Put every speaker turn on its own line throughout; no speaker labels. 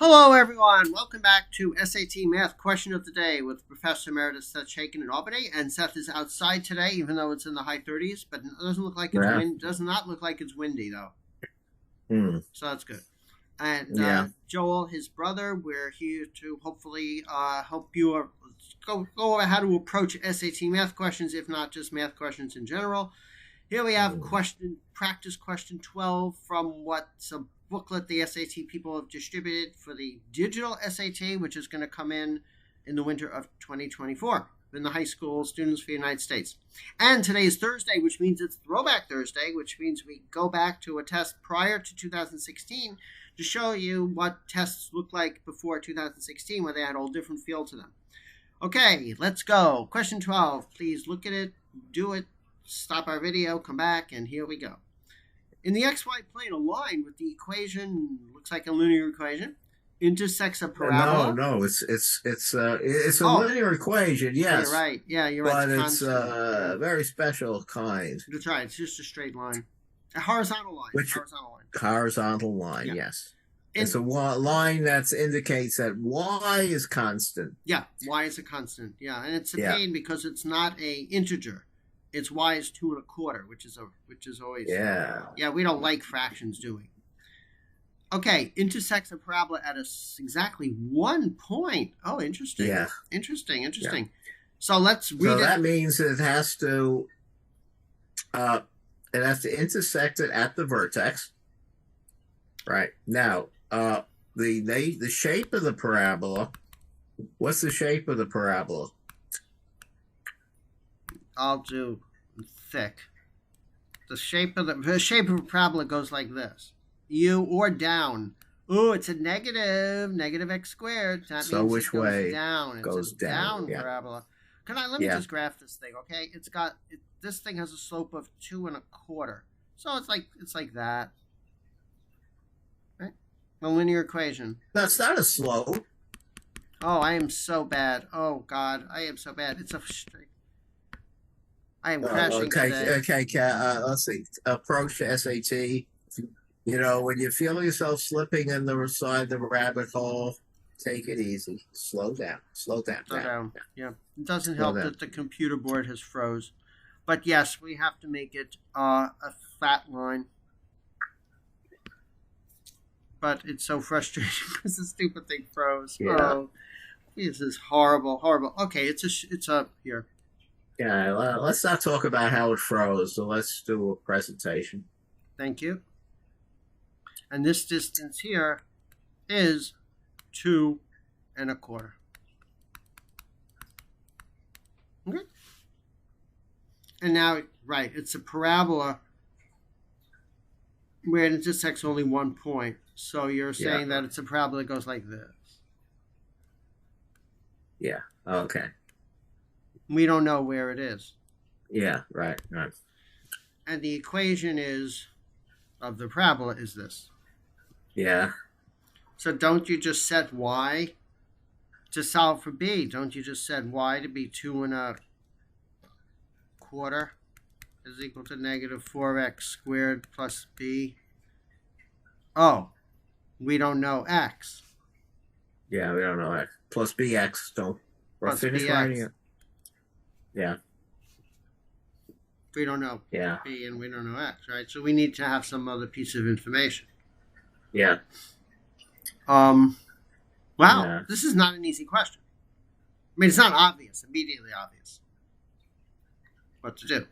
Hello, everyone. Welcome back to SAT Math Question of the Day with Professor Emeritus Seth Chaiken in Albany. And Seth is outside today, even though it's in the high 30s, but it doesn't look like it's
Yeah.
does not look like it's windy though.
Hmm.
So that's good. And
Yeah.
Joel, his brother, we're here to hopefully help you go over how to approach SAT math questions, if not just math questions in general. Here we have
Hmm.
practice question 12 from what's a booklet the SAT people have distributed for the digital SAT, which is going to come in the winter of 2024 in the high school students for the United States. And today is Thursday, which means it's Throwback Thursday, which means we go back to a test prior to 2016 to show you what tests looked like before 2016, where they had all different feel to them. Okay, let's go. Question 12. Please look at it, do it, stop our video, come back, and here we go. In the xy plane, a line with the equation, looks like a linear equation, intersects a parabola.
No. It's a
Oh,
linear equation,
oh, you're
yes,
right. Yeah, you're right. It's
but it's
constant. Yeah,
a very special kind,
that's right. It's just a straight line. A horizontal line.
which
Horizontal line.
horizontal line,
Yeah.
yes. It's
In
a line that indicates that y is constant.
Yeah, y is a constant. Yeah, and it's a
Yeah,
pain because it's not a integer. It's y is 2 1/4, which is always
yeah,
yeah. We don't like fractions, do we? Okay, intersects a parabola at exactly 1 point. Oh, interesting.
yeah,
Interesting,
yeah.
interesting. So let's
So
read it.
that means uh, it has to intersect it at the vertex. Right now, the shape of the parabola. What's the shape of the parabola?
I'll do thick. The shape of a parabola goes like this. U or down. Oh, it's a negative x squared. That
So
means it
which
goes
way
down. It's
goes
a
down?
down
Yeah,
parabola. Let me
yeah.
just graph this thing, okay? This thing has a slope of 2 1/4. So it's like that. Right? The linear equation.
That's not a slope.
Oh, I am so bad. Oh God, I am so bad. It's a straight. I am crashing today.
Okay. Let's see. Approach to SAT. You know, when you feel yourself slipping in the side of the rabbit hole, take it easy. Slow down. Slow down.
Slow down. Yeah, it doesn't
Slow
help
down.
that the computer board has froze. But yes, we have to make it a fat line. But it's so frustrating because the stupid thing froze.
Yeah.
Oh, this is horrible, horrible. Okay, it's up here.
Yeah. Let's not talk about how it froze. So let's do a presentation.
Thank you. And this distance here is 2 1/4. Okay. And now, right, it's a parabola where it intersects only 1 point. So you're
Yeah.
saying that it's a parabola that goes like this.
Yeah. Okay.
We don't know where it is.
Yeah. Right. Right.
And the equation of the parabola is this.
Yeah.
So don't you just set y to solve for b? Don't you just set y to be 2 1/4 is equal to negative 4x squared plus b? Oh, we don't know x.
Yeah. We don't know X. Plus BX. Don't. We're
Plus
finished writing
bx.
it. Yeah.
We don't know
Yeah.
b and we don't know x, right? So we need to have some other piece of information.
Yeah.
Wow,
Yeah.
this is not an easy question. I mean, it's not obvious, immediately obvious what to do.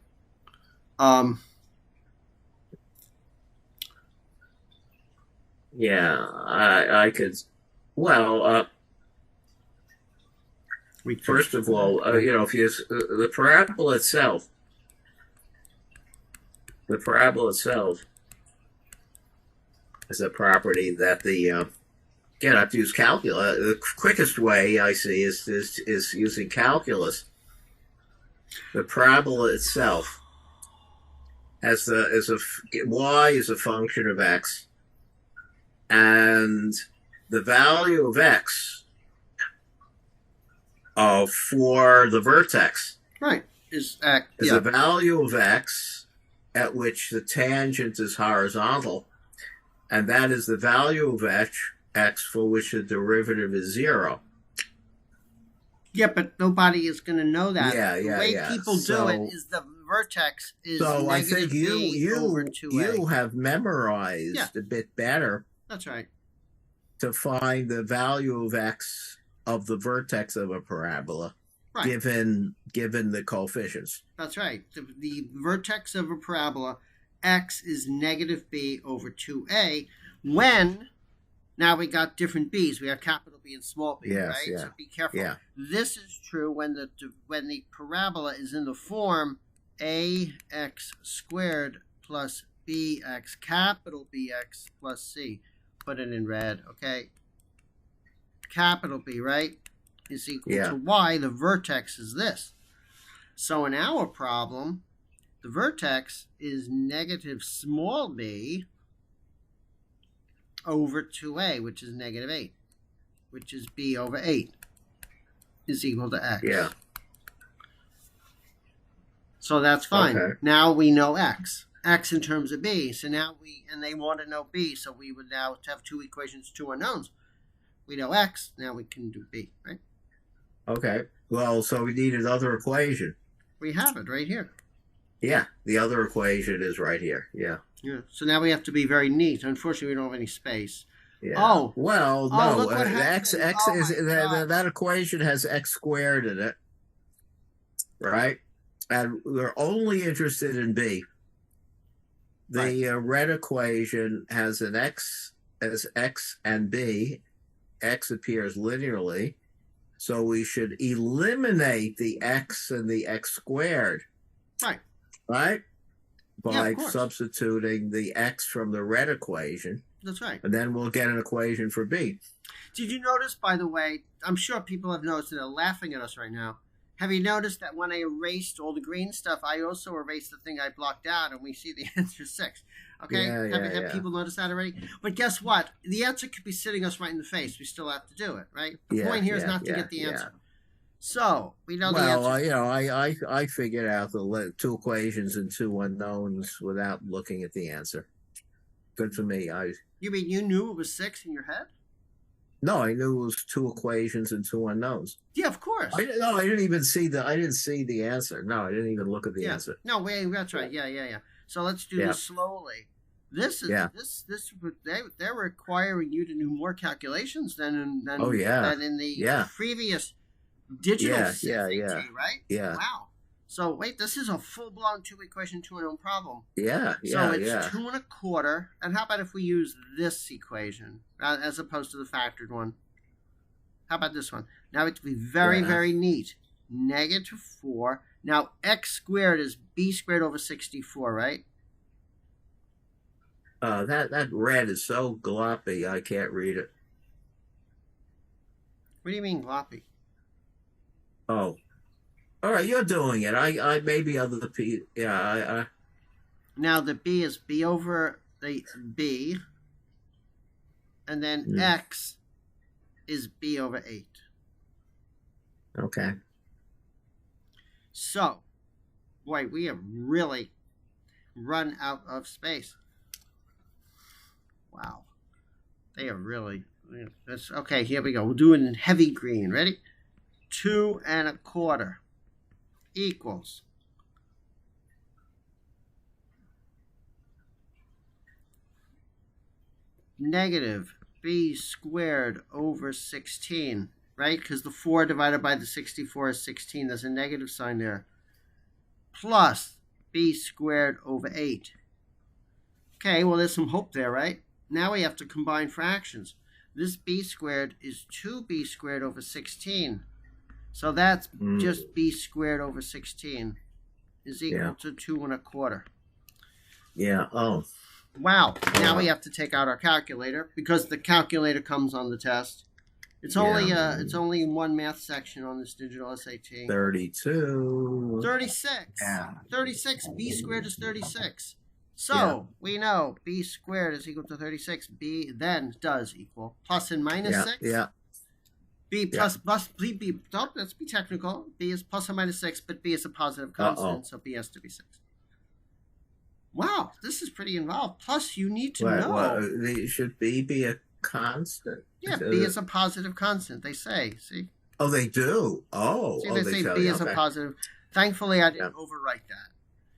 Yeah. I could. Well. First of all, if you the parabola itself, is a property that again, I have to use calculus. The quickest way I see is using calculus. The parabola itself has y is a function of x, and the value of x for the vertex
Right.
is
Yeah.
the value of x at which the tangent is horizontal, and that is the value of x for which the derivative is 0.
Yeah, but nobody is going to know that.
Yeah,
the
yeah,
way
yeah.
people do it is the vertex is
So I think
b over 2a.
you have
Yeah,
memorized a bit better
that's right.
to find the value of x of the vertex of a parabola,
Right.
given the coefficients.
That's right. The vertex of a parabola, x is negative b over 2a. When now we got different b's. We have capital B and small b,
Yes,
right?
yeah.
So be careful.
Yeah.
This is true when the parabola is in the form ax squared plus bx, capital BX plus c. Put it in red, okay? Capital B, right, is equal to y. The vertex is this. So in our problem, the vertex is negative small b over 2a, which is negative 8, which is b over 8, is equal to x.
Yeah.
So that's fine.
Okay.
Now we know x in terms of b. So now and they want to know b, so we would now have two equations, two unknowns. We know x, now we can do b, right?
Okay. Well, so we need another equation.
We have it right here.
Yeah, the other equation is right here. Yeah.
Yeah. So now we have to be very neat. Unfortunately, we don't have any space.
Yeah.
Oh.
Well,
no.
Look what x is that equation has x squared in it, right? And we're only interested in b. The red equation has an x as x and b. X appears linearly, so we should eliminate the x and the x squared.
Right.
Right? By
yeah,
substituting the x from the red equation.
That's right.
And then we'll get an equation for b.
Did you notice, by the way, I'm sure people have noticed and they're laughing at us right now. Have you noticed that when I erased all the green stuff, I also erased the thing I blocked out, and we see the answer 6? Okay? Have people noticed that already? But guess what? The answer could be sitting us right in the face. We still have to do it, right? The point here is not to get the answer. So, we know the answer.
Well, I figured out the two equations and two unknowns without looking at the answer. Good for me.
You mean you knew it was 6 in your head?
No, I knew it was two equations and two unknowns.
Yeah, of course.
I didn't even see I didn't see the answer. No, I didn't even look at the answer.
No, wait, that's right. Yeah. So let's do this slowly. This is this they're requiring you to do more calculations than in the previous digital SAT, right?
Yeah.
Wow. So wait, this is a full-blown two-equation, two-unknown problem.
Yeah.
So it's 2 1/4. And how about if we use this equation as opposed to the factored one? How about this one? Now it's to be very, very neat. Negative 4. Now x squared is b squared over 64, right?
That red is so gloppy, I can't read it.
What do you mean gloppy?
Oh. All right, you're doing it. I maybe other p. Yeah,
Now the b is b over the b, and then x is b over 8.
Okay.
So, boy, we have really run out of space. Wow, they are really. Okay, here we go. We'll do it in heavy green. Ready? 2 1/4. Equals negative b squared over 16, right? Because the 4 divided by the 64 is 16. There's a negative sign there. Plus b squared over 8. Okay, well, there's some hope there, right? Now we have to combine fractions. This b squared is 2b squared over 16. So that's just b squared over 16 is equal to 2 1/4.
Yeah. Oh.
Wow. Now we have to take out our calculator because the calculator comes on the test. It's only one math section on this digital SAT.
32.
36.
Yeah.
36. B squared is 36. So we know b squared is equal to 36. B then does equal plus and minus 6.
Yeah.
B plus B. Don't let's be technical. B is plus or minus 6, but B is a positive constant, so B has to be 6. Wow, this is pretty involved. Plus, you need to know.
Should B be a constant.
Yeah, b is a positive constant. They say. See,
Oh, they do.
they
They
say
tell
b
you.
is a
Okay.
positive. Thankfully, I
Yeah.
didn't overwrite that.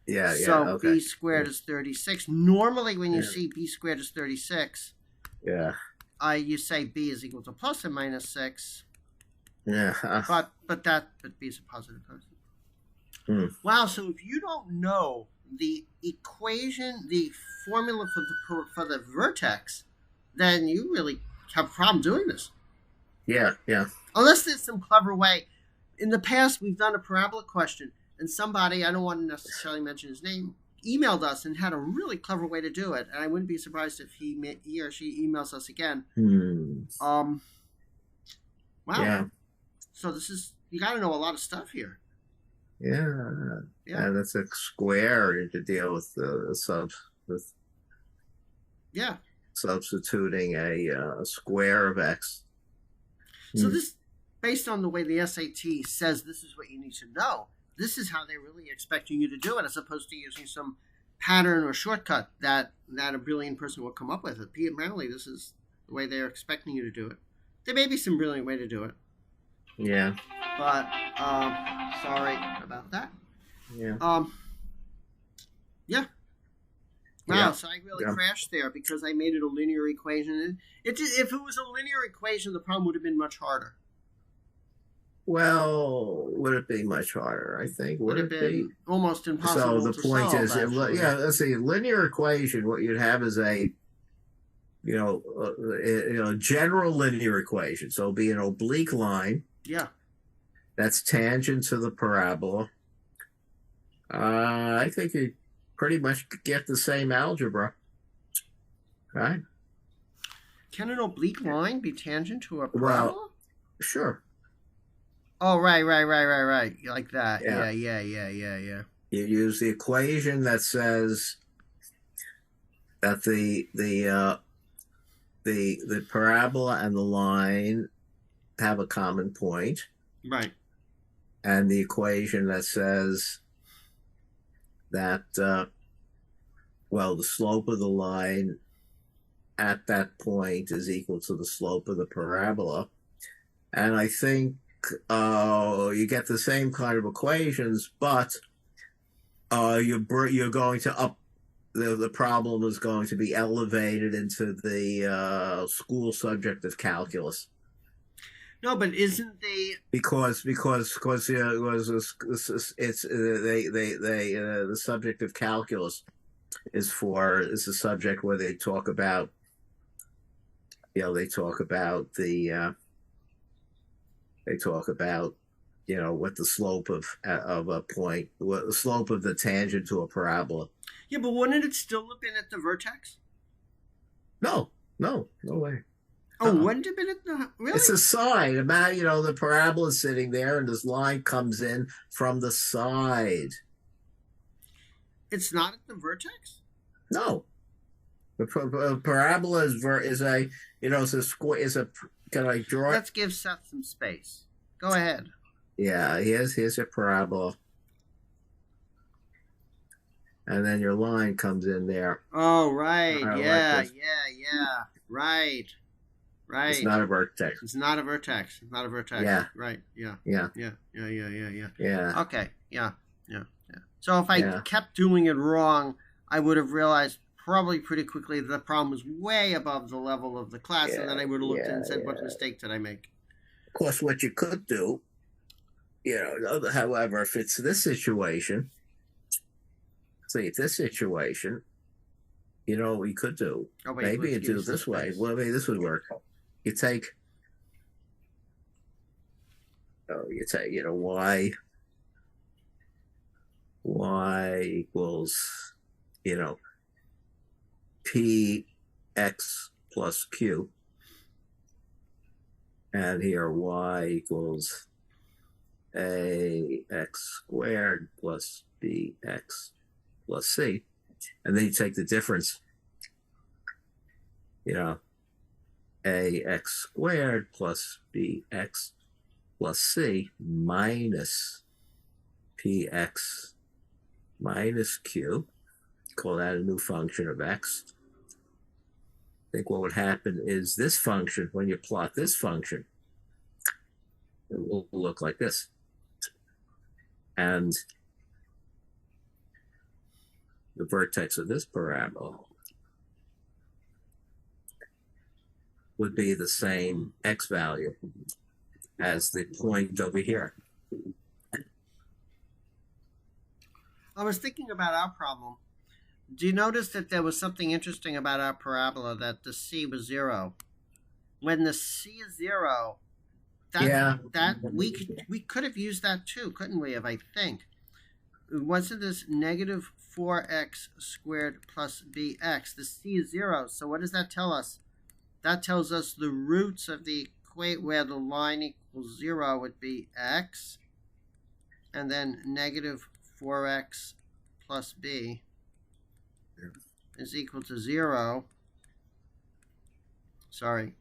Yeah.
So
Okay.
b squared is 36. Normally, when you
Yeah.
see b squared is 36,
Yeah.
you say b is equal to plus or minus 6.
Yeah.
But b is a positive constant.
Hmm.
Wow. So if you don't know the equation, the formula for the vertex, then you really have a problem doing this.
Yeah.
Unless there's some clever way. In the past, we've done a parabola question, and somebody, I don't want to necessarily mention his name, emailed us and had a really clever way to do it. And I wouldn't be surprised if he or she emails us again. Wow.
Yeah.
So you got to know a lot of stuff here.
Yeah. And it's a square to deal with
Yeah.
substituting a square of x.
So this, based on the way the SAT says this is what you need to know, this is how they're really expecting you to do it, as opposed to using some pattern or shortcut that a brilliant person will come up with. Apparently, this is the way they're expecting you to do it. There may be some brilliant way to do it.
Yeah.
But sorry about that.
Yeah.
Yeah. Wow, yeah. So I really crashed there because I made it a linear equation. If it was a linear equation, the problem would have been much harder.
Well, would it be much harder? I think
would it be almost impossible.
So the point
solve,
is, let's see, linear equation. What you'd have is a general linear equation. So it'll be an oblique line.
Yeah.
That's tangent to the parabola. I think you pretty much get the same algebra, right?
Can an oblique line be tangent to a parabola?
Well, sure.
Oh, right. Like that. Yeah.
You use the equation that says that the parabola and the line have a common point.
Right.
And the equation that says that, the slope of the line at that point is equal to the slope of the parabola. And I think you get the same kind of equations, but you're going to up the problem is going to be elevated into the school subject of calculus.
No, but isn't the
because it's the subject of calculus is a subject where they talk about what the slope of a point, what the slope of the tangent to a parabola.
Yeah, but wouldn't it still have been at the vertex?
No way.
Oh, wouldn't it have been at the... Really?
It's a side. The parabola is sitting there and this line comes in from the side.
It's not at the vertex?
No. The parabola is a square. Can I draw it?
Let's give Seth some space. Go ahead.
Yeah, here's a parabola. And then your line comes in there.
Oh, right. Yeah. Right.
It's not a vertex.
It's not a vertex.
Yeah.
Right. Yeah.
Yeah.
Okay. Yeah. So if I kept doing it wrong, I would have realized probably pretty quickly that the problem was way above the level of the class, and then I would have looked and said, what mistake did I make?
Of course, what you could do, however, if it's this situation, what you could do.
Oh, wait,
maybe you do it this way. Well, maybe this would work. You take, y equals, px plus q. And here y equals ax squared plus bx plus c. And then you take the difference, ax squared plus bx plus c minus px minus q. Call that a new function of x. think what would happen is this function, when you plot this function, it will look like this. And the vertex of this parabola would be the same x value as the point over here.
I was thinking about our problem. Do you notice that there was something interesting about our parabola, that the c was 0? When the c is 0, that we could have used that too, couldn't we? If I think, wasn't this negative 4x squared plus bx? The c is 0. So what does that tell us? That tells us the roots of the equation where the line equals 0 would be x, and then negative 4x plus b is equal to 0. Sorry.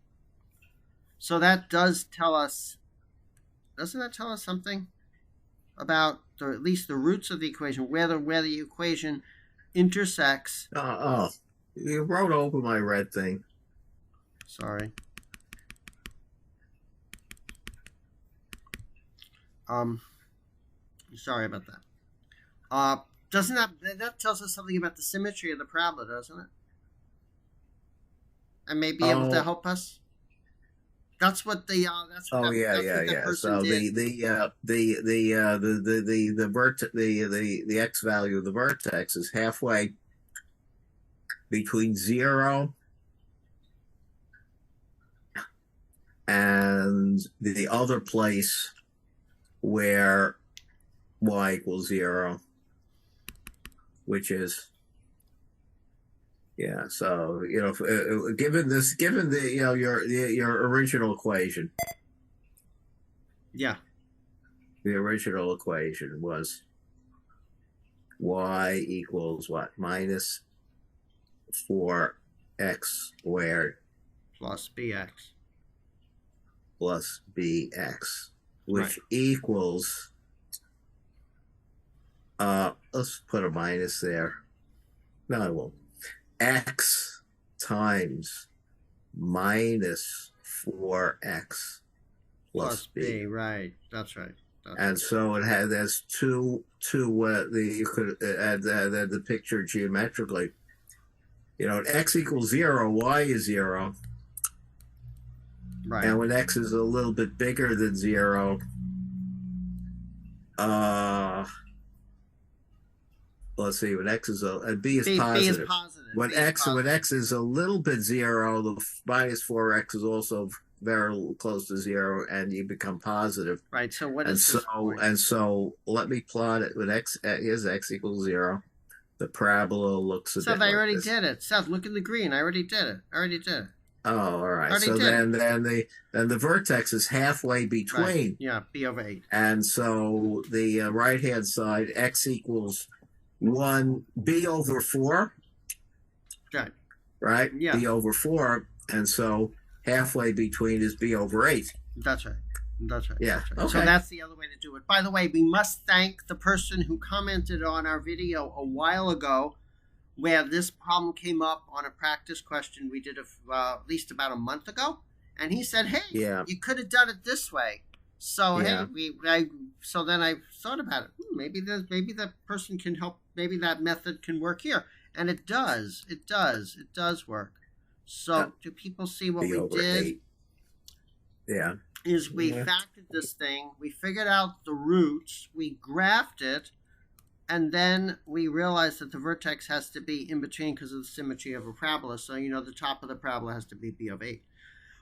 So that does tell us, doesn't that tell us something about at least the roots of the equation, where the equation intersects?
You wrote over my red thing.
Sorry. Sorry about that. Doesn't that tells us something about the symmetry of the parabola, doesn't it? And may be able to help us. That's what the
So
did.
the x value of the vertex is halfway between 0 and the other place where y equals 0, which is, yeah. So given the your original equation,
yeah,
the original equation was y equals what? Minus 4x squared
plus bx,
which equals, let's put a minus there. No, I won't. X times minus 4x plus b.
Right. That's right.
And so there's two you could add the picture geometrically. X equals 0, y is 0.
Right.
And when x is a little bit bigger than 0, let's see, when x is b is positive.
B is positive.
When x is a little bit 0, the minus 4x is also very close to 0, and you become positive.
Right. So what is this point?
And so let me plot it when x equals 0. The parabola looks a bit
Seth,
like
I already
this.
did it. Seth, look in the green. I already did it.
Oh, all right. So then the vertex is halfway between.
Right. Yeah, b over 8.
And so the right-hand side, x equals 1, b over 4.
Good.
Right?
Yeah.
B over 4. And so halfway between is b over 8.
That's right.
Yeah.
That's right.
Okay.
So that's the other way to do it. By the way, we must thank the person who commented on our video a while ago, where this problem came up on a practice question we did at least about a month ago, and he said, "Hey, you could have done it this way." So so then I thought about it. Maybe the person can help. Maybe that method can work here, and it does. It does work. So do people see what we did?
8. Yeah.
Is we factored this thing, we figured out the roots, we graphed it, and then we realized that the vertex has to be in between because of the symmetry of a parabola. So, the top of the parabola has to be b of 8.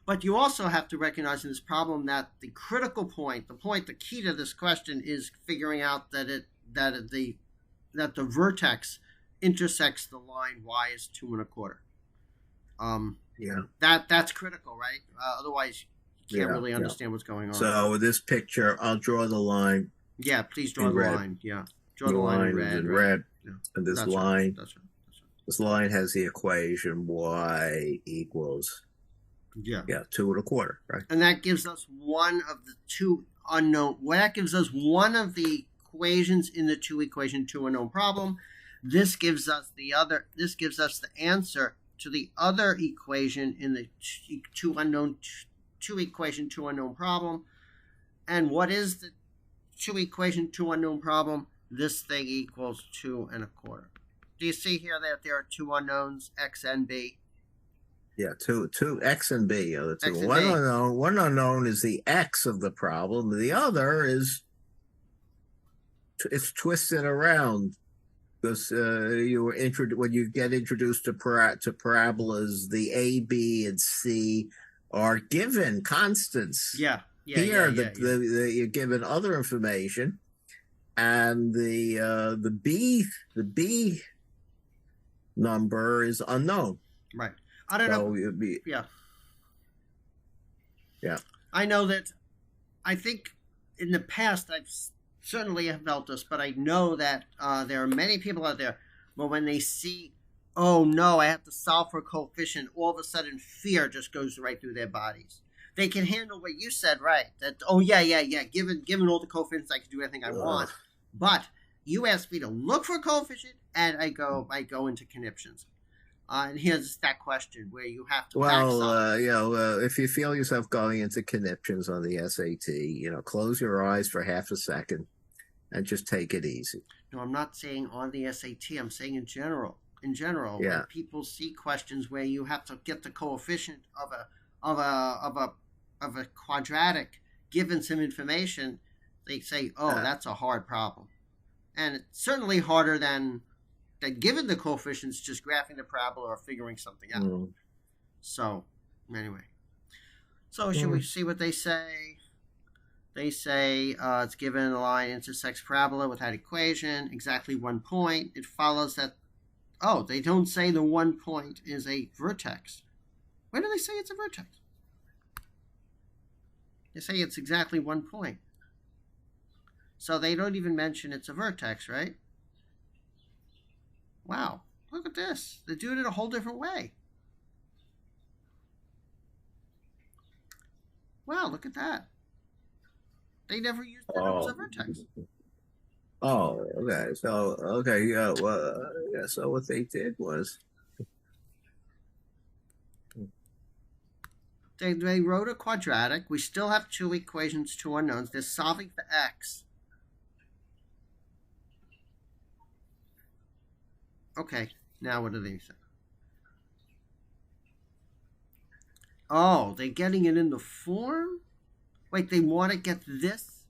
But you also have to recognize in this problem that the critical point, the key to this question is figuring out that the vertex intersects the line y is 2 1/4. That's critical, right? Otherwise, you can't really understand what's going on.
So with this picture, I'll draw the line.
Yeah, please draw the line. Yeah, draw the line in red.
Yeah. And this line, this line has the equation y equals 2 1/4, right?
And that gives us one of the two unknown. Well, that gives us one of the equations in the 2 unknown problem. This gives us the other. This gives us the answer to the other equation in the two equation, two unknown problem. And what is the two equation, two unknown problem? This thing equals 2 1/4. Do you see here that there are two unknowns, x and b?
Yeah, two x and b are the two.
X and
One
b.
unknown is the x of the problem. The other is it's twisted around because you were when you get introduced to parabolas, the a, b, and c are given constants.
Yeah.
Here, you're given other information, and the b number is unknown.
Right. I don't know. Yeah.
Yeah.
I know that. I think in the past I've certainly have felt this, but I know that there are many people out there where when they see, oh no, I have to solve for a coefficient, all of a sudden fear just goes right through their bodies. They can handle what you said, right? That given all the coefficients, I can do anything I want. But you asked me to look for a coefficient, and I go into conniptions. And here's that question where you have to.
If you feel yourself going into conniptions on the SAT, close your eyes for half a second and just take it easy.
No, I'm not saying on the SAT. I'm saying in general. In general, when people see questions where you have to get the coefficient of a quadratic given some information, they say, "Oh, that's a hard problem," and it's certainly harder than given the coefficients, just graphing the parabola or figuring something out. So, anyway. So, should we see what they say? They say it's given a line intersects parabola with that equation, exactly 1 point. It follows that, they don't say the 1 point is a vertex. Where do they say it's a vertex? They say it's exactly 1 point. So, they don't even mention it's a vertex, right? Wow, look at this. They do it in a whole different way. Wow, look at that. They never used it as a vertex.
Oh, okay. So, so what they did was
they wrote a quadratic. We still have two equations, two unknowns. They're solving for x. Okay, now what do they say? Oh, they're getting it in the form? Wait, they want to get this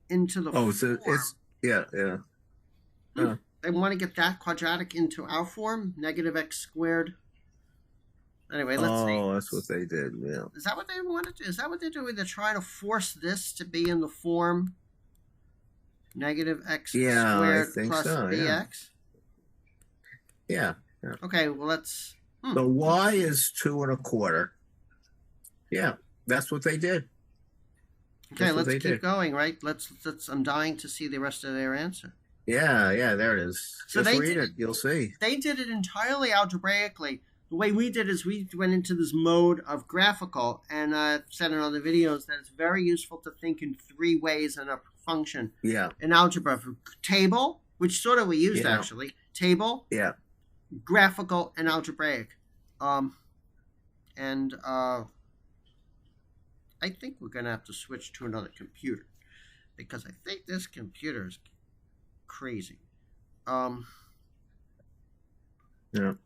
into the form? They want to get that quadratic into our form? Negative x squared. Anyway, let's see.
Oh, that's what they did, yeah.
Is that what they wanted to do? Is that what they're doing? They're trying to force this to be in the form negative x squared plus bx?
Yeah.
Okay, well, let's...
So y is 2 1/4. Yeah, that's what they did.
Okay, let's keep going, right? Let's. I'm dying to see the rest of their answer.
Yeah, there it is. So just read it, you'll see.
They did it entirely algebraically. The way we did is we went into this mode of graphical, and I've said in other videos that it's very useful to think in 3 ways in a function.
Yeah.
In algebra, table, which sort of we used actually. Table.
Yeah.
Graphical and algebraic. I think we're going to have to switch to another computer because I think this computer is crazy.
Yeah,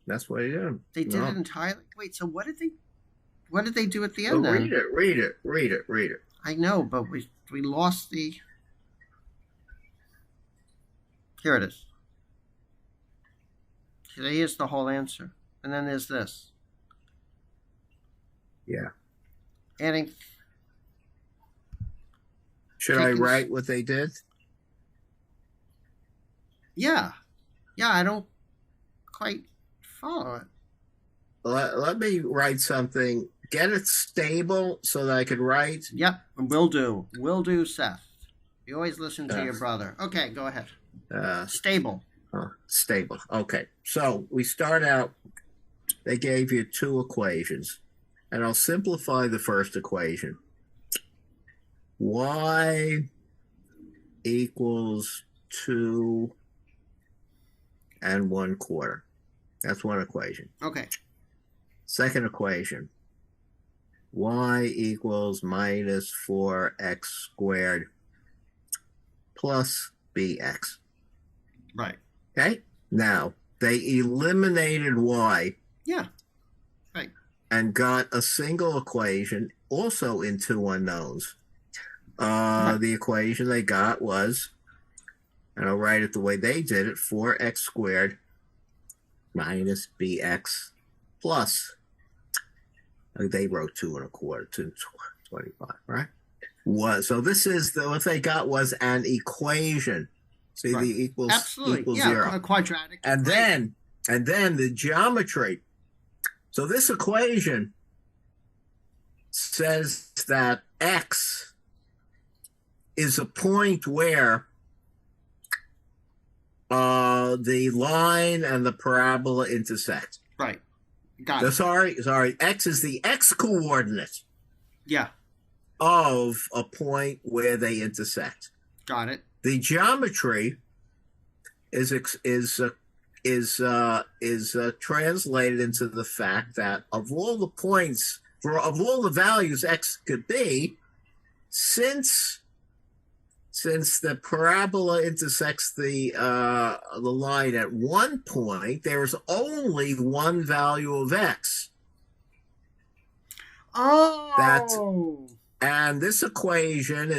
that's what they did.
They did it entirely. Wait, so what did they do at the end then?
Read it.
I know, but we lost the... Here it is. Here's the whole answer. And then there's this.
Yeah.
Adding...
Should I write what they did?
Yeah. Yeah, I don't quite follow it.
Let me write something. Get it stable so that I can write.
Yep, will do. Will do, Seth. You always listen to your brother. Okay, go ahead. Stable.
Stable. Okay. So we start out, they gave you 2 equations. And I'll simplify the first equation. Y equals 2 1/4. That's one equation.
Okay.
Second equation, y equals minus 4x squared plus bx.
Right.
Okay? Now, they eliminated y.
Yeah. Right.
And got a single equation also in two unknowns.
Right.
The equation they got was, and I'll write it the way they did it, 4x squared minus bx plus, they wrote 2 1/4, 225, right? So this is, what they got was an equation. See,
right.
the equals
0.
A
quadratic.
And then the geometry. So this equation says that x is a point where the line and the parabola intersect.
Right. Got it.
Sorry. X is the x coordinate.
Yeah.
Of a point where they intersect.
Got it.
The geometry is translated into the fact that of all the points, of all the values x could be, since the parabola intersects the line at one point, there's only one value of x.
Oh.
And this equation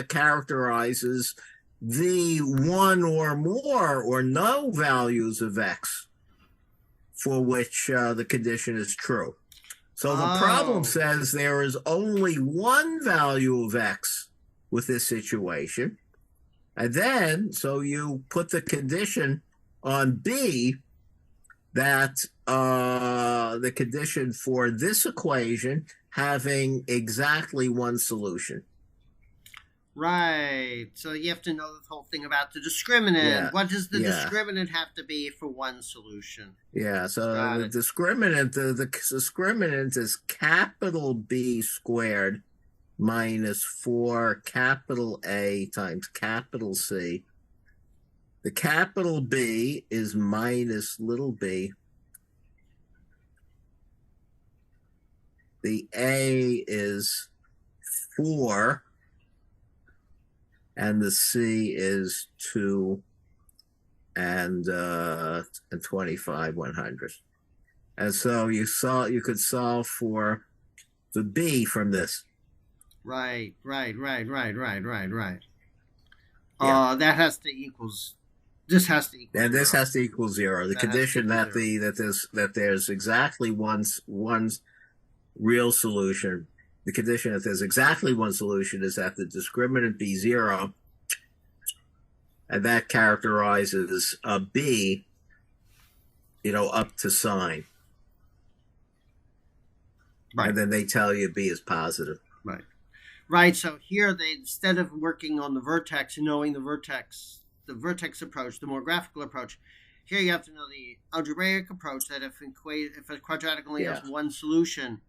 characterizes the one or more or no values of x for which the condition is true. So the problem says there is only one value of x with this situation. And then, so you put the condition on B that the condition for this equation having exactly one solution.
Right. So you have to know the whole thing about the discriminant.
Yeah.
What does the discriminant have to be for one solution?
Yeah. So the discriminant, the discriminant is capital B squared minus 4 capital A times capital C. The capital B is minus little b. The A is 4, and the C is 2 and 25/100. And so you could solve for the B from this.
Right.
Yeah.
That has to equals. This has to equal.
And this has to equal 0. The condition that there's exactly one real solution. The condition that there's exactly one solution is that the discriminant be 0, and that characterizes a B, up to sign. Right. And then they tell you B is positive.
Right. So here instead of working on the vertex and knowing the vertex approach, the more graphical approach, here you have to know the algebraic approach that if a quadratic only has one solution,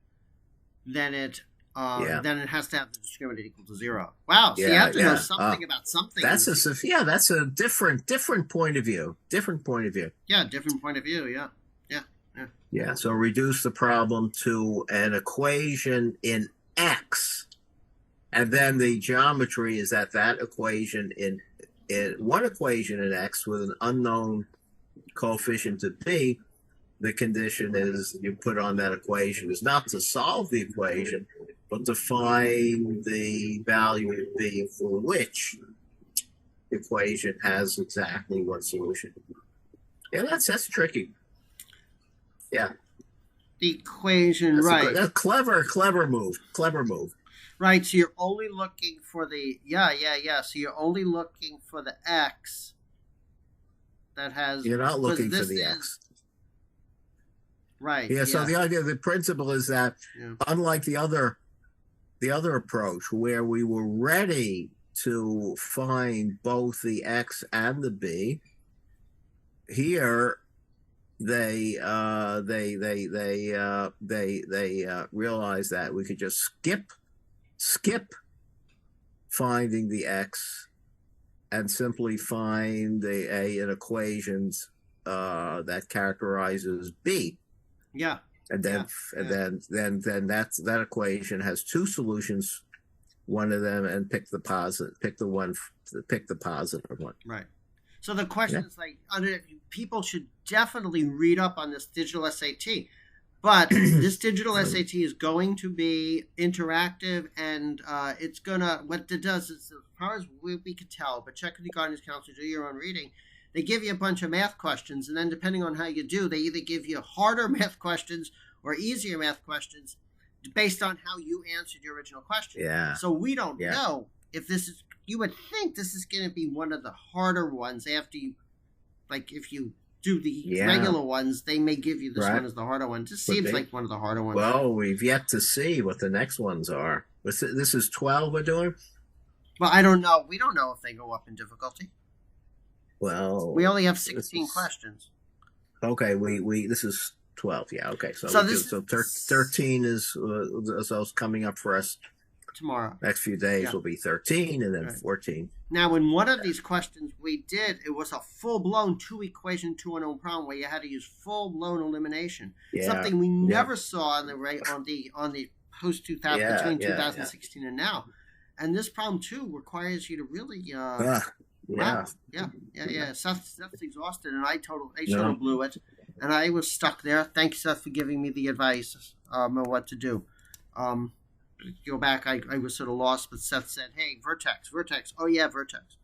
then it has to have the discriminant equal to 0. Wow. So you have to know something about something.
That's a different point of view. Different point of view.
Yeah, different point of view. Yeah.
So reduce the problem to an equation in X, and then the geometry is that equation in one equation in X with an unknown coefficient of B. The condition is you put on that equation is not to solve the equation, but to find the value of B for which the equation has exactly one solution. Yeah, that's tricky. Yeah.
The equation, right.
That's clever move.
Right, so you're only looking for the, so you're only looking for the X that has...
You're not looking for the X.
Right.
Yeah, so the principle is that unlike the other approach where we were ready to find both the X and the B, here they realized that we could just skip finding the X and simply find an equations that characterizes B.
Yeah.
And then that equation has two solutions. One of them, and pick the positive one.
Right. So the question is people should definitely read up on this digital SAT. But this digital SAT is going to be interactive, and it's gonna. What it does is, as far as we could tell, but check with the guidance counselor, do your own reading. They give you a bunch of math questions, and then depending on how you do, they either give you harder math questions or easier math questions based on how you answered your original question.
Yeah.
So we don't know if this is. You would think this is going to be one of the harder ones after you, like if you do the regular ones, they may give you this one as the harder one. It just seems like one of the harder ones.
Well, we've yet to see what the next ones are. This is 12 we're doing?
Well, I don't know. We don't know if they go up in difficulty.
Well,
we only have 16 questions.
Okay, we this is 12. Yeah, okay. So 13 is coming up for us
tomorrow.
Next few days will be 13 and then 14.
Now, in one of these questions we did, it was a full-blown two-equation, two-unknown problem where you had to use full-blown elimination. Something we never saw on the post 2000 between 2016 and now. And this problem too requires you to really Seth's exhausted, and I totally blew it, and I was stuck there. Thanks, Seth, for giving me the advice on what to do. Go back, I was sort of lost, but Seth said, hey, vertex. Oh, yeah, vertex.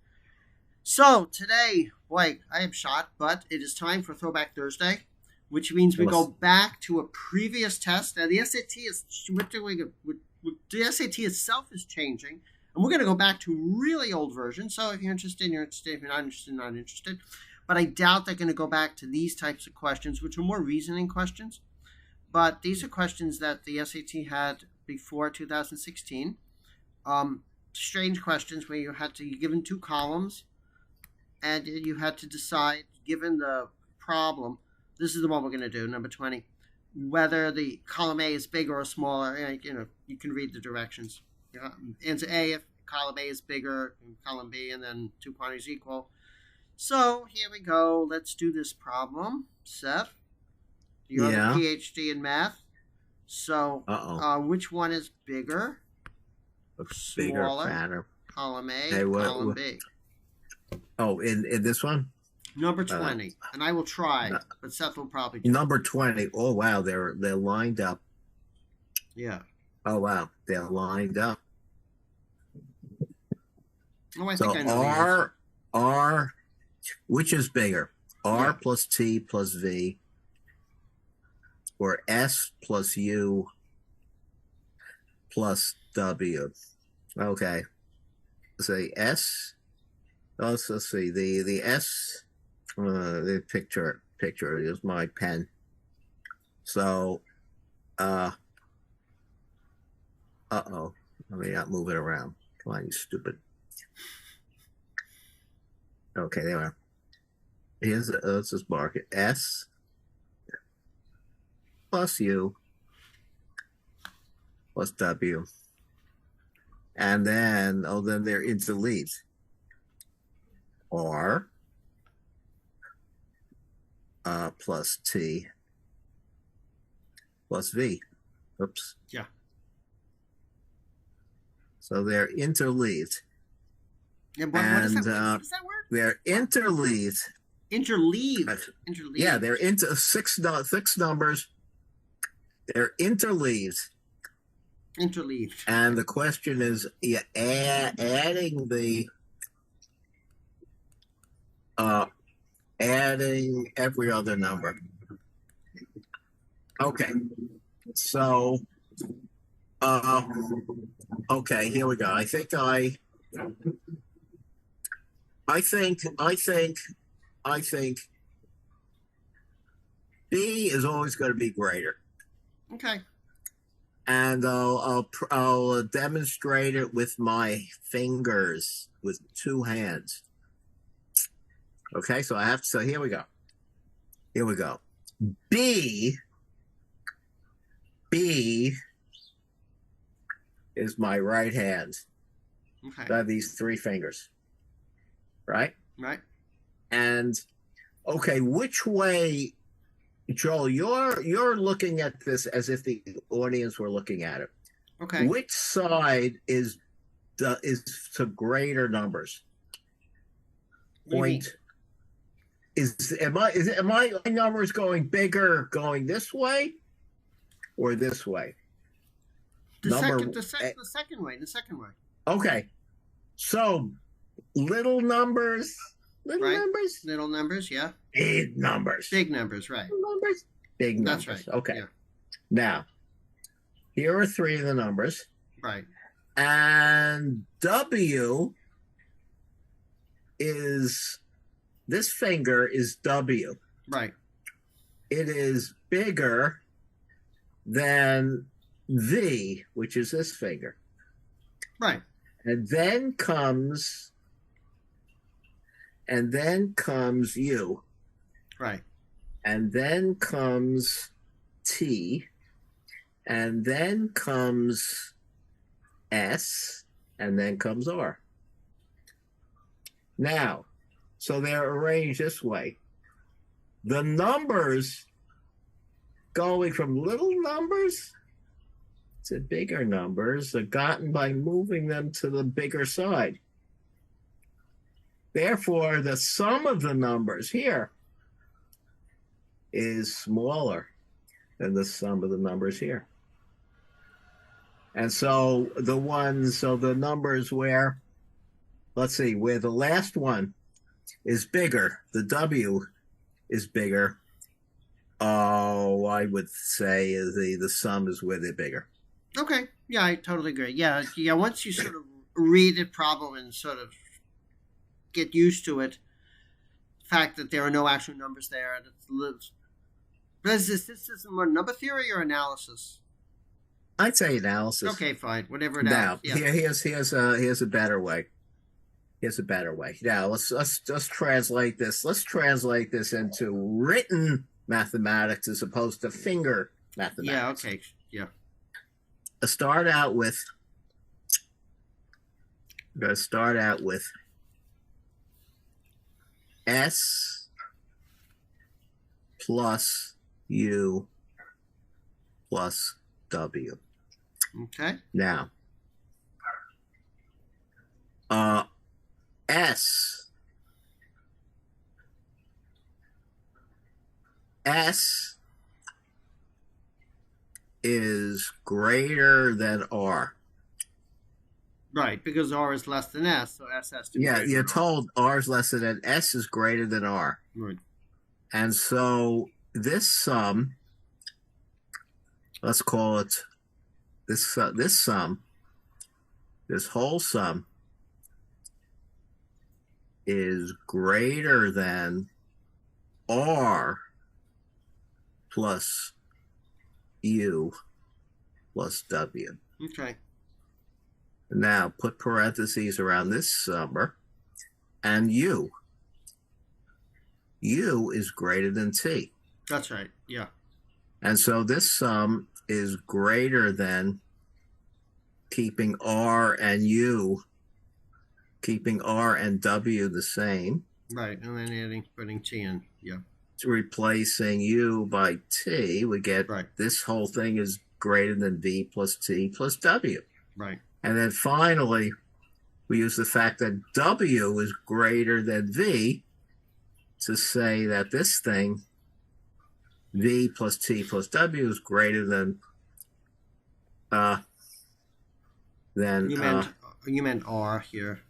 So today, boy, I am shot, but it is time for Throwback Thursday, which means we go back to a previous test. Now, the SAT is, the SAT itself is changing, and we're going to go back to a really old version. So if you're interested, you're interested. If you're not interested, not interested. But I doubt they're going to go back to these types of questions, which are more reasoning questions. But these are questions that the SAT had before 2016. Strange questions where you're given two columns, and you had to decide, given the problem, this is the one we're going to do, number 20, whether the column A is bigger or smaller. You can read the directions. Answer A if column A is bigger than column B, and then two quantities equal. So here we go. Let's do this problem. Seth, you're a PhD in math. So which one is bigger?
Bigger,
smaller,
fatter.
Column A, column B.
Oh, in this one?
Number 20. And I will try, but Seth will probably do.
Number 20. Oh, wow. They're lined up.
Yeah.
Oh, wow. They're lined up.
Oh, I think I know
R, which is bigger? R plus T plus V, or S plus U plus W? Okay. Say S. Let's see. The S. The picture is my pen. So, Let me not move it around. Come on, you stupid. Okay, there we are. Let's just mark it. S plus U plus W. And then, then they're interleaved. R plus T plus V. Oops.
Yeah.
So they're interleaved.
Yeah, what is that word?
They're interleaved.
Interleaved.
Yeah, they're into six numbers. They're interleaved.
Interleaved.
And the question is, adding every other number. Okay. So, okay, here we go. I think B is always going to be greater.
Okay.
And I'll demonstrate it with my fingers, with two hands. Okay, so here we go. B is my right hand.
Okay.
So I have these three fingers. Right?
Right.
And Okay, which way, Joel? You're looking at this as if the audience were looking at it.
Okay.
Which side is to greater numbers?
What do you mean?
Point am my numbers going bigger going this way or this way?
The
Number
second, the second way. The second way.
Okay, so little numbers,
Right. Little numbers, yeah.
big numbers,
Big numbers, right.
little numbers, big numbers.
That's right.
Okay.
Yeah.
Now, here are three of the numbers,
Right.
and W is this finger is W.
Right.
It is bigger than V, which is this finger.
Right.
And then comes U.
Right.
And then comes T. And then comes S. And then comes R. Now, so they're arranged this way. The numbers going from little numbers to bigger numbers are gotten by moving them to the bigger side. Therefore, the sum of the numbers here is smaller than the sum of the numbers here. And so the numbers where, let's see, where the last one is bigger, the W is bigger. Oh, I would say the sum is where they're bigger.
Okay. Yeah, I totally agree. Yeah. Once you sort of read the problem and sort of get used to it, the fact that there are no actual numbers there, and but is this more number theory or analysis?
I'd say analysis.
Okay, fine. Whatever it is.
Now,
Yeah.
here's a better way. Here's a better way. Now, let's translate this. Let's translate this into written mathematics as opposed to finger mathematics.
Yeah. Okay. Yeah.
Let's start out with. I'm going to start out with S plus U plus W.
Okay.
Now, S is greater than R.
Right, because R is less than S, so S has to be.
Yeah, you're told R is less than S is greater than R.
Right.
And so this sum, let's call it this sum, this whole sum is greater than R plus U plus W.
Okay.
Now put parentheses around this number and U. U is greater than T.
That's right. Yeah.
And so this sum is greater than keeping R and W the same.
Right, and then putting T in. Yeah.
Replacing U by T, we get
Right.
this whole thing is greater than V plus T plus W.
Right.
And then finally, we use the fact that W is greater than V to say that this thing, V plus T plus W, is greater than
You meant R here.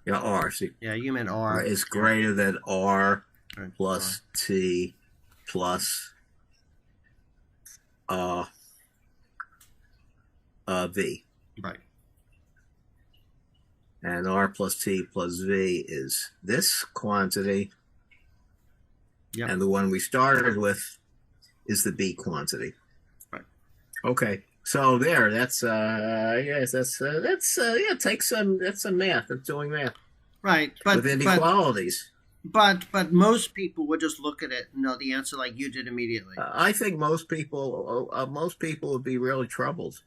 yeah, R. See,
Yeah, you meant R.
is greater than R
Right.
plus T plus V.
Right.
And R plus T plus V is this quantity.
Yep.
And the one we started with is the B quantity.
Right.
Okay. So there, that's take some, that's some math. That's doing math.
Right. But
with inequalities.
But most people would just look at it and know the answer like you did immediately.
I think most people would be really troubled.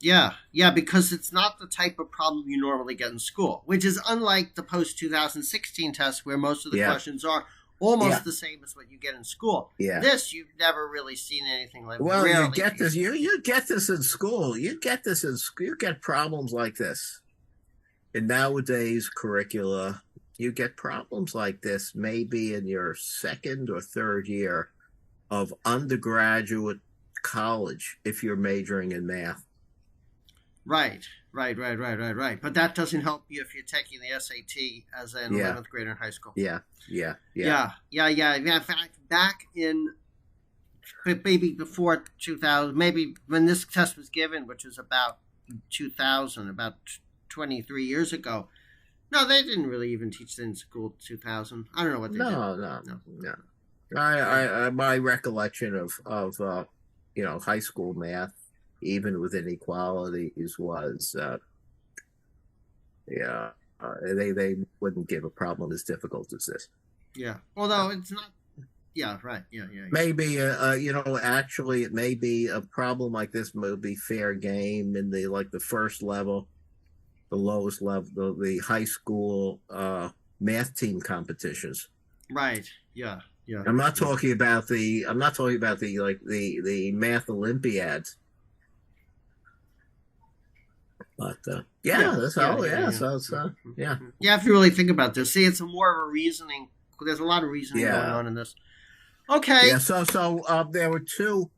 Yeah, yeah, because it's not the type of problem you normally get in school, which is unlike the post 2016 test where most of the
Yeah,
questions are almost
yeah,
the same as what you get in school.
yeah.
This you've never really seen anything like.
Well, you
Rarely
get
do you
this.
see.
You get this in school. You get this in school. You get problems like this in nowadays curricula. You get problems like this maybe in your second or third year of undergraduate college if you're majoring in math.
Right, right. But that doesn't help you if you're taking the SAT as an
Yeah,
11th grader in high school.
yeah, yeah, yeah,
Yeah. In fact, back in maybe before 2000, maybe when this test was given, which was about 2000, about 23 years ago. No, they didn't really even teach it in school 2000. I don't know what they did.
No, no,
No.
no.
Yeah.
My recollection of high school math, even with inequalities, was yeah, they wouldn't give a problem as difficult as this.
Yeah. Although it's not. Yeah, right. Yeah.
Maybe actually, it may be a problem like this may be fair game in the first level, the lowest level, the high school math team competitions.
Right. Yeah. Yeah.
I'm not
Yeah.
talking about the math Olympiads, but
Yeah.
that's
Yeah.
all.
Yeah.
Yeah,
Yeah.
so it's yeah,
You have to really think about this. See, it's more of a reasoning. There's a lot of reasoning going
yeah,
on in this. Okay.
yeah. So there were two.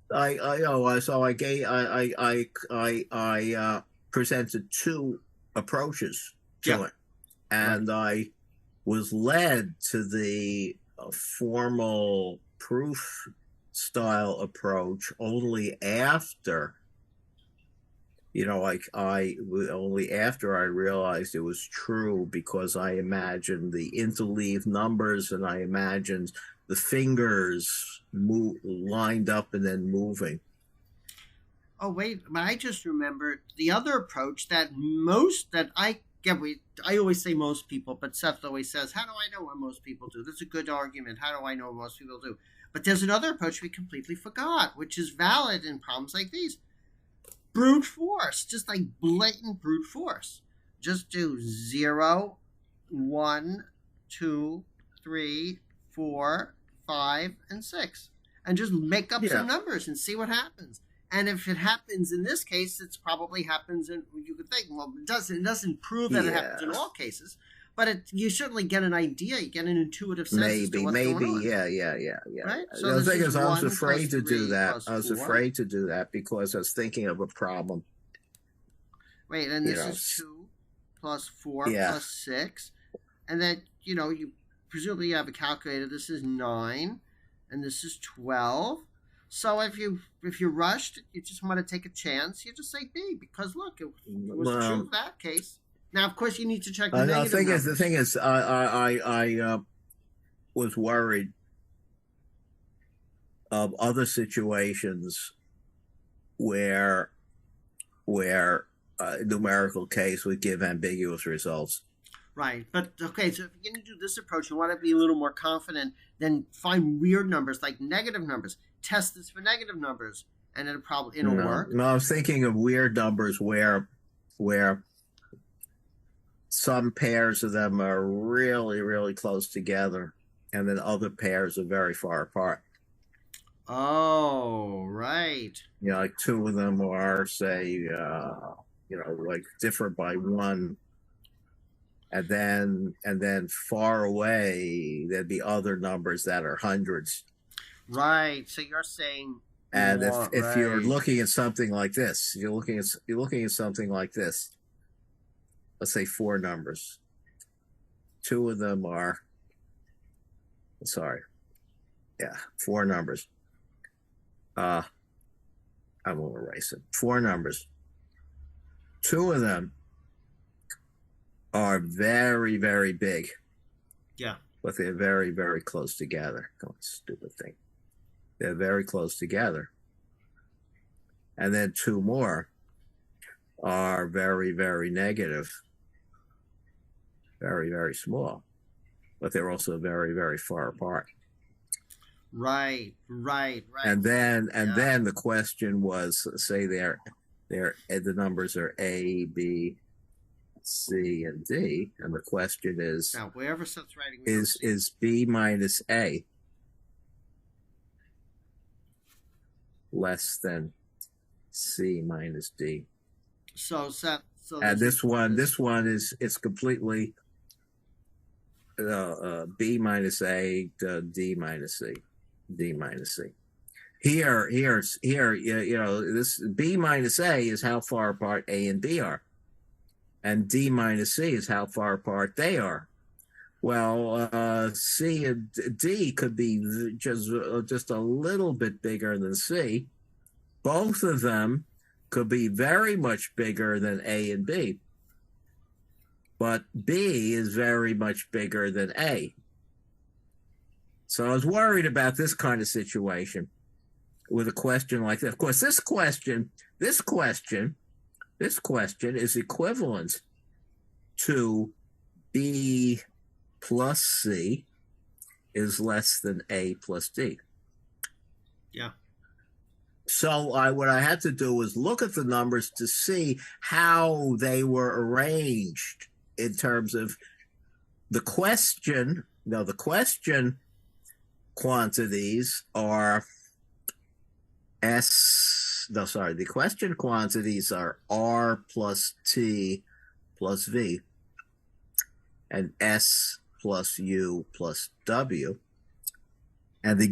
So I gave I presented two approaches
Yeah.
to it,
Right.
and I was led to the formal proof style approach only after like I only after I realized it was true, because I imagined the interleaved numbers and I imagined the fingers lined up and then moving.
Oh wait, but I just remembered the other approach that most that I get. I always say most people, but Seth always says, "How do I know what most people do?" That's a good argument. How do I know what most people do? But there's another approach we completely forgot, which is valid in problems like these: brute force, just like blatant brute force. Just do 0, 1, 2, 3, 4, 5, and 6, and just make up
Yeah,
some numbers and see what happens. And if it happens in this case, it's probably happens in. You could think, well, it doesn't prove that it happens in
yeah.
all cases, but you certainly get an idea. You get an intuitive sense as to
Maybe,
what's going
maybe,
on,
yeah.
right? So
The
this
thing
is
is, I was
1 plus
afraid to do
3
that.
plus
I was
4.
afraid to do that because I was thinking of a problem.
Wait, and
You
this
know,
is 2 plus 4
yeah,
plus 6. And then, you presumably you have a calculator. This is 9, and this is 12. So if you rushed, you just want to take a chance, you just say B, because look, it was true in that case. Now, of course, you need to check the
no,
negative
the
numbers.
thing is, I was worried of other situations where a numerical case would give ambiguous results.
Right. But okay, so if you're going to do this approach, you want to be a little more confident, then find weird numbers like negative numbers. Test this for negative numbers, and it'll
No,
work.
no, I was thinking of weird numbers where some pairs of them are really, really close together, and then other pairs are very far apart.
Oh, right.
Like two of them are, say, like differ by one, and then far away there'd be other numbers that are hundreds.
Right. So you're saying you
And
want
if you're
right.
looking at something like this, you're looking at something like this. Let's say four numbers. Two of them are, sorry, yeah, four numbers. I won't erase it. Four numbers. Two of them are very, very big,
Yeah.
but they're very, very close together. Oh, stupid thing. They're very close together. And then two more are very, very negative, very, very small, but they're also very, very far apart.
Right.
And then
Yeah.
the question was, say The numbers are A, B, C, and D, and the question is,
now wherever starts writing
is B minus A less than C minus D?
So Seth, so
And this one is it's completely B minus A, D minus C, D minus C. Here, this B minus A is how far apart A and B are, and D minus C is how far apart they are. Well, C and D could be just a little bit bigger than C. Both of them could be very much bigger than A and B. But B is very much bigger than A. So I was worried about this kind of situation with a question like that. Of course, this question is equivalent to B plus C is less than A plus D.
Yeah.
So what I had to do was look at the numbers to see how they were arranged in terms of the question. No, the question quantities are the question quantities are R plus T plus V and S plus U plus W. And the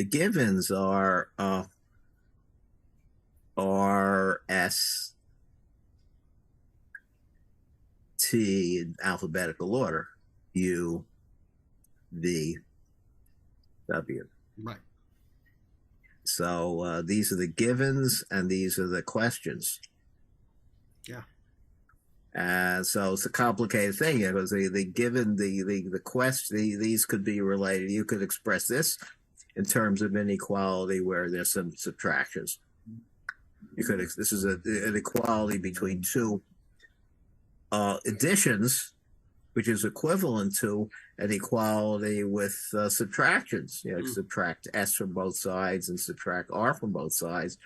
givens are R, S, T in alphabetical order, U, V, W.
Right.
So these are the givens and these are the questions.
Yeah.
And so it's a complicated thing because the given the question, these could be related. You could express this in terms of inequality where there's some subtractions. This is an equality between two additions, which is equivalent to an equality with subtractions. Subtract S from both sides and subtract R from both sides,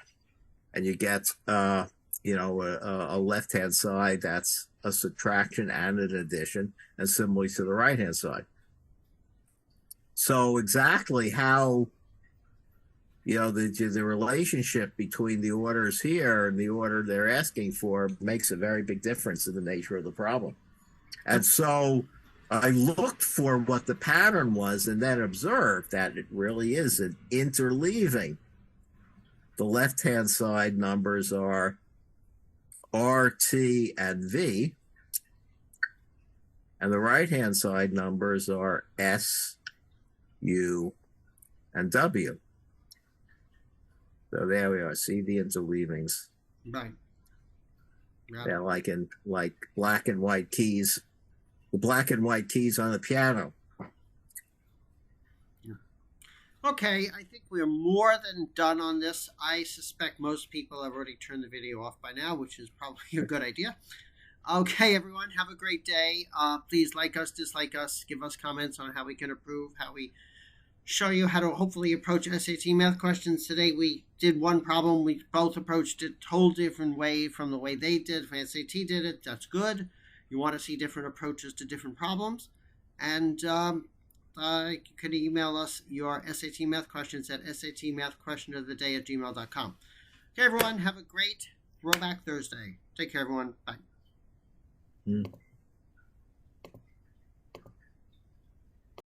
and you get a left-hand side that's a subtraction and an addition, and similarly to the right-hand side. So exactly how the relationship between the orders here and the order they're asking for makes a very big difference in the nature of the problem. And so I looked for what the pattern was and then observed that it really is an interleaving. The left-hand side numbers are R, T, and V, and the right-hand side numbers are S, U, and W. So there we are. See the interleavings.
Right. Yeah.
They're like black and white keys. The black and white keys on the piano.
Yeah. Okay, I think we're more than done on this. I suspect most people have already turned the video off by now, which is probably a good idea. Okay, everyone, have a great day. Please like us, dislike us, give us comments on how we can improve, how we show you how to hopefully approach SAT math questions. Today we did one problem. We both approached it a whole different way from the way they did. If SAT did it, that's good. You want to see different approaches to different problems. And you can email us your SAT math questions at satmathquestionoftheday@gmail.com. Okay, everyone, have a great Throwback Thursday. Take care, everyone. Bye.